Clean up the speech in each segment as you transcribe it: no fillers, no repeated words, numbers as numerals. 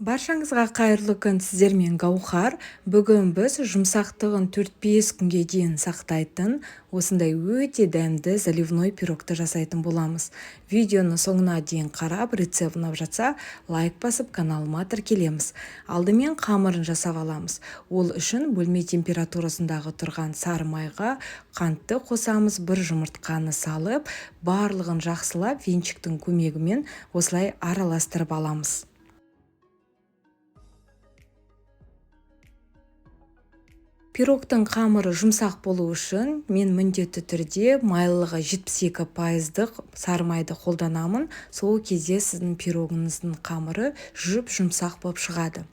Баршаңызға қайырлы күн, сіздермен Гаухар. Бүгін біз жұмсақтығын 4-5 күнге дейін сақтайтын, осындай өте дәмді заливной пирогты жасайтын боламыз. Видеоны соңына дейін қарап, рецепт ұнап жатса, лайк басып, каналыма тіркелеміз. Алдымен қамырын жасап аламыз. Ол үшін бөлме температурасындағы тұрған сары майға қантты қосамыз, бір жұмыртқаны салып, барлығын жақсылап венчиктің көмегімен осылай араластырып аламыз. Пирогтың қамыры жұмсақ болу үшін мен міндетті түрде майлылығы 72%-дық сары майды қолданамын. Сол кезде сіздің пирогыңыздың қамыры жұмсақ болып шығады.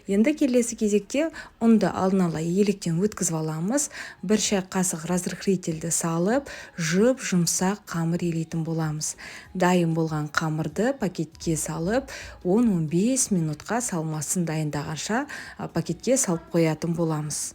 Енді келесі кезекте ұнды алдын ала електен өткізіп аламыз. Бір шай қасық разрыхлительді салып, жұмсақ қамыр елейтін боламыз. Дайын болған қамырды пакетке салып, 10-15 минутқа салмасын дайындағанша пакетке салып қоятын боламыз.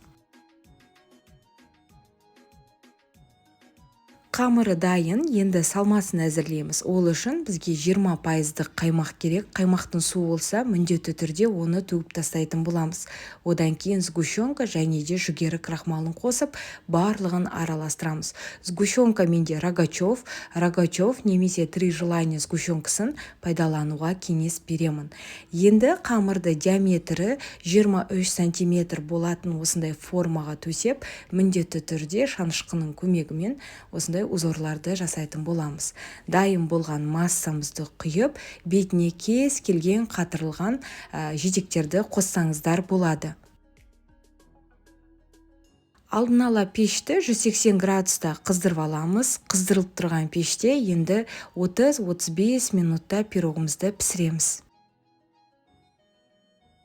Қамыры дайын, енді салмасын әзірлейміз. Ол үшін бізге 20%-дық қаймақ керек. Қаймақтың су болса, міндетті түрде оны төгіп тастайтын боламыз. Одан кейін сгущенка және де жүгері крахмалын қосып, барлығын араластырамыз. Сгущенка менде рогачев немесе 3 желание сгущенкасын пайдалануға кеңес беремін. Енді қамырды диаметрі 23 см болатын осындай формаға төсеп, міндетті түрде шанышқының көмегімен осындай узорларды жасайтын боламыз. Дайын болған массамызды құйып, бетіне кез келген қатырылған жидектерді қоссаңыздар болады. Алдын ала пешті 180 градуста қыздырып аламыз. Қыздырылып тұрған пеште енді 30-35 минутта пирогымызды пісіреміз.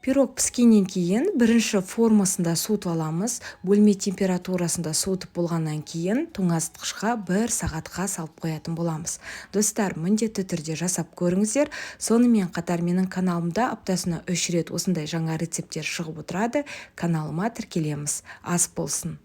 Пирог піскеннен кейін бірінші формасында суытып аламыз. Бөлме температурасында суытып болғаннан кейін тоңазытқышқа 1 сағатқа салып қоятын боламыз. Достар, міндетті түрде жасап көріңіздер. Сонымен қатар менің каналымда аптасына 3 рет осындай жаңа рецепттер шығып отырады. Каналыма тіркелеміз. Ас болсын.